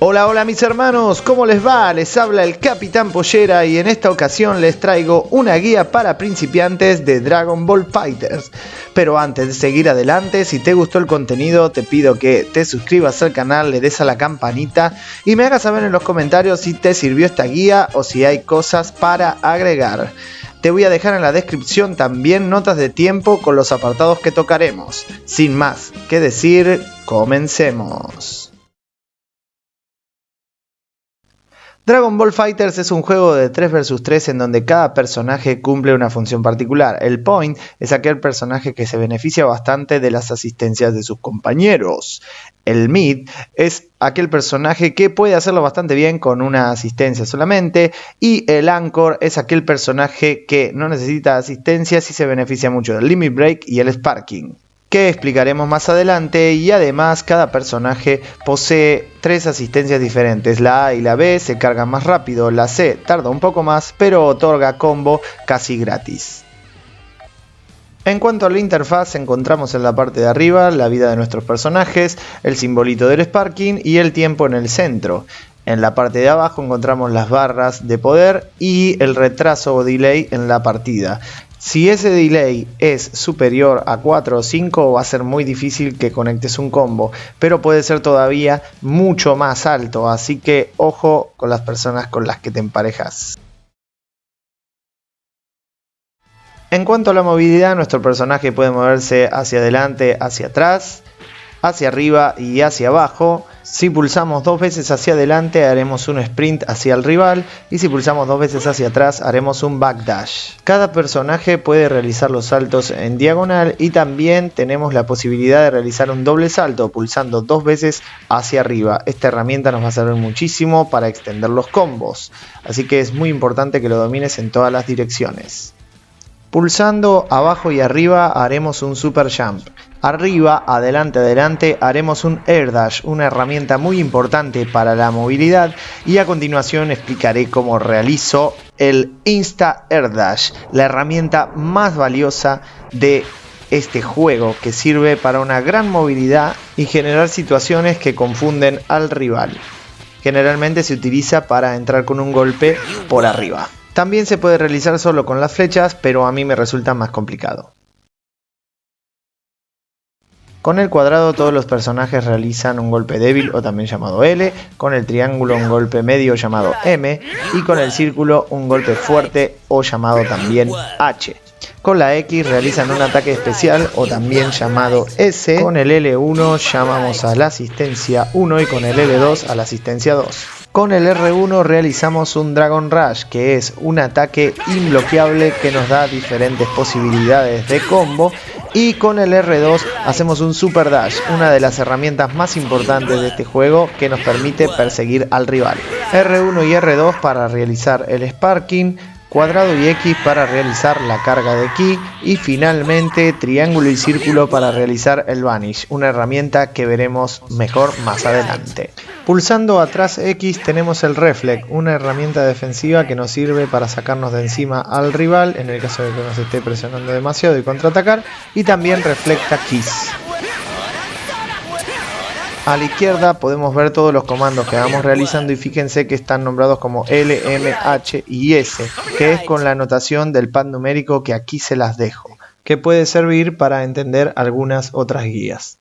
Hola, hola mis hermanos, ¿cómo les va? Les habla el Capitán Pollera y en esta ocasión les traigo una guía para principiantes de Dragon Ball FighterZ. Pero antes de seguir adelante, si te gustó el contenido, te pido que te suscribas al canal, le des a la campanita y me hagas saber en los comentarios si te sirvió esta guía o si hay cosas para agregar. Te voy a dejar en la descripción también notas de tiempo con los apartados que tocaremos. Sin más que decir, comencemos. Dragon Ball FighterZ es un juego de 3 vs 3 en donde cada personaje cumple una función particular. El point es aquel personaje que se beneficia bastante de las asistencias de sus compañeros. El mid es aquel personaje que puede hacerlo bastante bien con una asistencia solamente. Y el anchor es aquel personaje que no necesita asistencias y se beneficia mucho del limit break y el sparking, que explicaremos más adelante, y además cada personaje posee 3 asistencias diferentes. La A y la B se cargan más rápido, la C tarda un poco más, pero otorga combo casi gratis. En cuanto a la interfaz, encontramos en la parte de arriba la vida de nuestros personajes, el simbolito del sparking y el tiempo en el centro. En la parte de abajo encontramos las barras de poder y el retraso o delay en la partida. Si ese delay es superior a 4 o 5 va a ser muy difícil que conectes un combo, pero puede ser todavía mucho más alto, así que ojo con las personas con las que te emparejas. En cuanto a la movilidad, nuestro personaje puede moverse hacia adelante, hacia atrás, hacia arriba y hacia abajo. Si pulsamos 2 veces hacia adelante haremos un sprint hacia el rival y si pulsamos 2 veces hacia atrás haremos un backdash. Cada personaje puede realizar los saltos en diagonal y también tenemos la posibilidad de realizar un doble salto pulsando 2 veces hacia arriba. Esta herramienta nos va a servir muchísimo para extender los combos, así que es muy importante que lo domines en todas las direcciones. Pulsando abajo y arriba haremos un super jump. Arriba, adelante, adelante, haremos un air dash, una herramienta muy importante para la movilidad, y a continuación explicaré cómo realizo el Insta Air Dash, la herramienta más valiosa de este juego que sirve para una gran movilidad y generar situaciones que confunden al rival. Generalmente se utiliza para entrar con un golpe por arriba. También se puede realizar solo con las flechas, pero a mí me resulta más complicado. Con el cuadrado todos los personajes realizan un golpe débil o también llamado L, con el triángulo un golpe medio llamado M y con el círculo un golpe fuerte o llamado también H. Con la X realizan un ataque especial o también llamado S, con el L1 llamamos a la asistencia 1 y con el L2 a la asistencia 2. Con el R1 realizamos un Dragon Rush, que es un ataque imbloqueable que nos da diferentes posibilidades de combo, y con el R2 hacemos un Super Dash, una de las herramientas más importantes de este juego que nos permite perseguir al rival. R1 y R2 para realizar el Sparking, cuadrado y X para realizar la carga de ki y finalmente triángulo y círculo para realizar el Vanish, una herramienta que veremos mejor más adelante. Pulsando atrás X tenemos el Reflect, una herramienta defensiva que nos sirve para sacarnos de encima al rival en el caso de que nos esté presionando demasiado y contraatacar, y también Reflecta Kiss. A la izquierda podemos ver todos los comandos que vamos realizando y fíjense que están nombrados como L, M, H y S, que es con la notación del pad numérico que aquí se las dejo, que puede servir para entender algunas otras guías.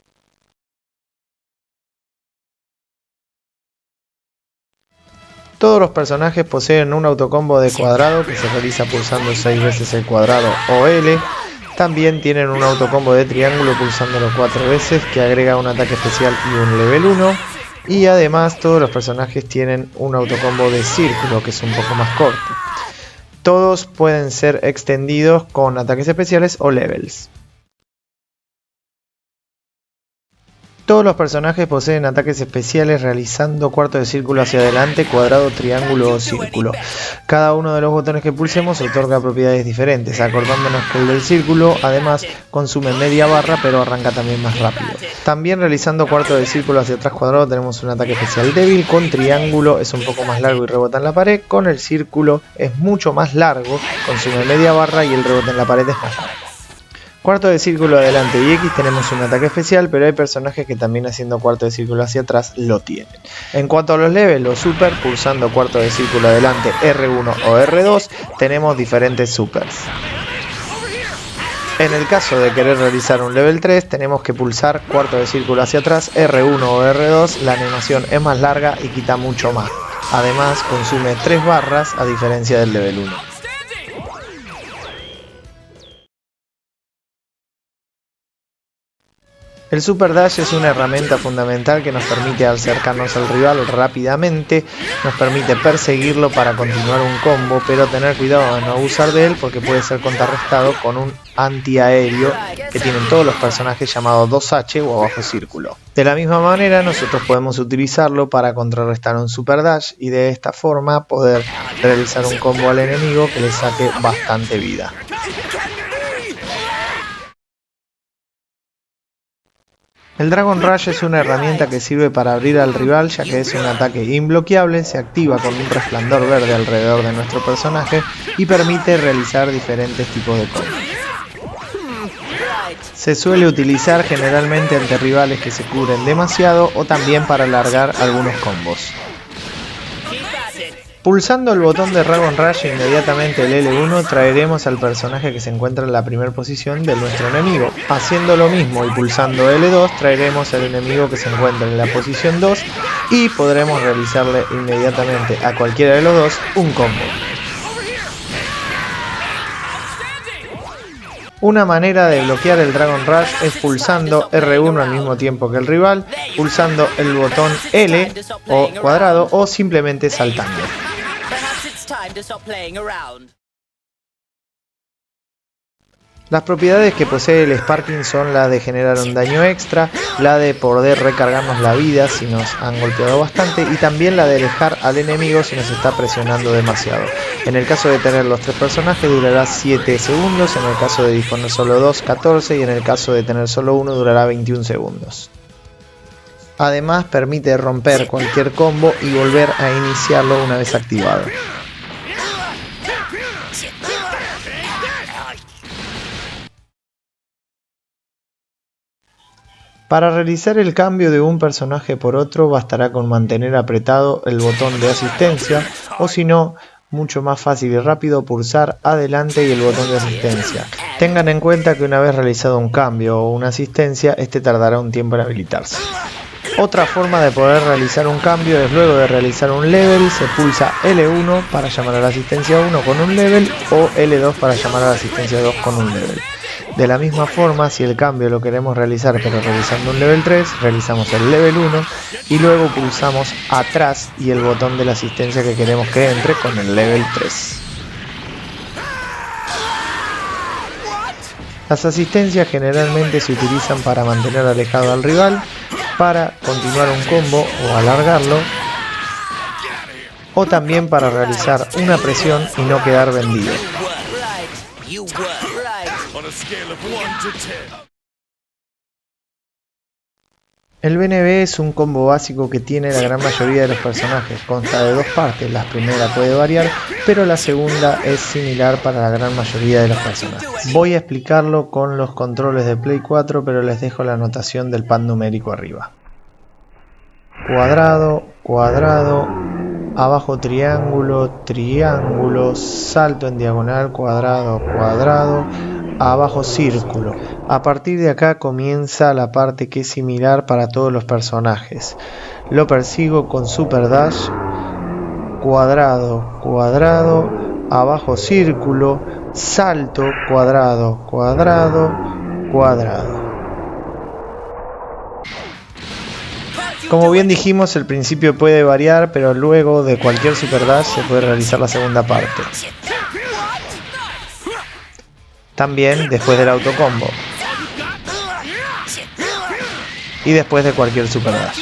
Todos los personajes poseen un autocombo de cuadrado que se realiza pulsando 6 veces el cuadrado o L. También tienen un autocombo de triángulo pulsándolo 4 veces que agrega un ataque especial y un level 1. Y además todos los personajes tienen un autocombo de círculo que es un poco más corto. Todos pueden ser extendidos con ataques especiales o levels. Todos los personajes poseen ataques especiales realizando cuarto de círculo hacia adelante, cuadrado, triángulo o círculo. Cada uno de los botones que pulsemos otorga propiedades diferentes, acordándonos que el del círculo además consume media barra pero arranca también más rápido. También realizando cuarto de círculo hacia atrás cuadrado tenemos un ataque especial débil, con triángulo es un poco más largo y rebota en la pared, con el círculo es mucho más largo, consume media barra y el rebote en la pared es más largo. Cuarto de círculo adelante y X tenemos un ataque especial, pero hay personajes que también haciendo cuarto de círculo hacia atrás lo tienen. En cuanto a los levels, los super, pulsando cuarto de círculo adelante R1 o R2, tenemos diferentes supers. En el caso de querer realizar un level 3, tenemos que pulsar cuarto de círculo hacia atrás R1 o R2, la animación es más larga y quita mucho más. Además, consume 3 barras a diferencia del level 1. El Super Dash es una herramienta fundamental que nos permite acercarnos al rival rápidamente, nos permite perseguirlo para continuar un combo, pero tener cuidado de no abusar de él porque puede ser contrarrestado con un antiaéreo que tienen todos los personajes llamado 2H o abajo círculo. De la misma manera nosotros podemos utilizarlo para contrarrestar un Super Dash y de esta forma poder realizar un combo al enemigo que le saque bastante vida. El Dragon Rush es una herramienta que sirve para abrir al rival ya que es un ataque imbloqueable, se activa con un resplandor verde alrededor de nuestro personaje y permite realizar diferentes tipos de combos. Se suele utilizar generalmente ante rivales que se cubren demasiado o también para alargar algunos combos. Pulsando el botón de Dragon Rush inmediatamente el L1 traeremos al personaje que se encuentra en la primera posición de nuestro enemigo. Haciendo lo mismo y pulsando L2 traeremos al enemigo que se encuentra en la posición 2 y podremos realizarle inmediatamente a cualquiera de los dos un combo. Una manera de bloquear el Dragon Rush es pulsando R1 al mismo tiempo que el rival, pulsando el botón L o cuadrado o simplemente saltando. Las propiedades que posee el Sparking son la de generar un daño extra, la de poder recargarnos la vida si nos han golpeado bastante y también la de alejar al enemigo si nos está presionando demasiado. En el caso de tener los 3 personajes durará 7 segundos, en el caso de disponer solo 2, 14 y en el caso de tener solo uno durará 21 segundos. Además permite romper cualquier combo y volver a iniciarlo una vez activado. Para realizar el cambio de un personaje por otro bastará con mantener apretado el botón de asistencia o si no, mucho más fácil y rápido pulsar adelante y el botón de asistencia. Tengan en cuenta que una vez realizado un cambio o una asistencia, este tardará un tiempo en habilitarse. Otra forma de poder realizar un cambio es luego de realizar un level, se pulsa L1 para llamar a la asistencia 1 con un level o L2 para llamar a la asistencia 2 con un level. De la misma forma, si el cambio lo queremos realizar pero realizando un level 3, realizamos el level 1 y luego pulsamos atrás y el botón de la asistencia que queremos que entre con el level 3. Las asistencias generalmente se utilizan para mantener alejado al rival, para continuar un combo o alargarlo, o también para realizar una presión y no quedar vendido. El BNB es un combo básico que tiene la gran mayoría de los personajes, consta de 2 partes, la primera puede variar, pero la segunda es similar para la gran mayoría de los personajes. Voy a explicarlo con los controles de Play 4, pero les dejo la anotación del pad numérico arriba. Cuadrado, cuadrado, abajo triángulo, triángulo, salto en diagonal, cuadrado, cuadrado, abajo círculo. A partir de acá comienza la parte que es similar para todos los personajes. Lo persigo con Super Dash, cuadrado, cuadrado, abajo círculo, salto, cuadrado, cuadrado, cuadrado. Como bien dijimos, el principio puede variar, pero luego de cualquier Super Dash se puede realizar la segunda parte. También después del autocombo. Y después de cualquier Super Dash.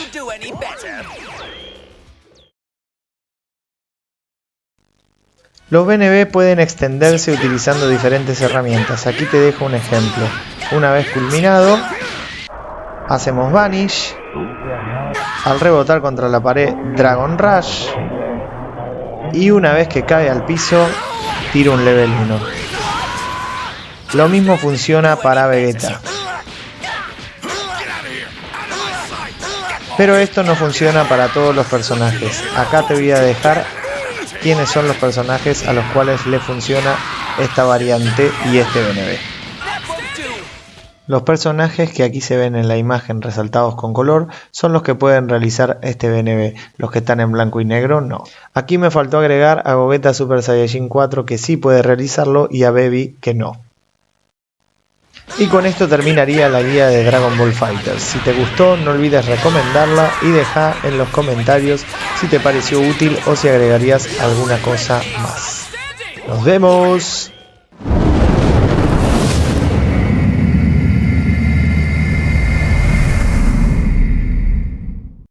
Los BNB pueden extenderse utilizando diferentes herramientas. Aquí te dejo un ejemplo. Una vez culminado, hacemos Vanish. Al rebotar contra la pared, Dragon Rush. Y una vez que cae al piso, tiro un level 1. Lo mismo funciona para Vegeta. Pero esto no funciona para todos los personajes. Acá te voy a dejar quiénes son los personajes a los cuales le funciona esta variante y este BNB. Los personajes que aquí se ven en la imagen resaltados con color son los que pueden realizar este BNB, los que están en blanco y negro no. Aquí me faltó agregar a Gogeta Super Saiyajin 4 que sí puede realizarlo y a Baby que no. Y con esto terminaría la guía de Dragon Ball FighterZ. Si te gustó no olvides recomendarla y deja en los comentarios si te pareció útil o si agregarías alguna cosa más. ¡Nos vemos!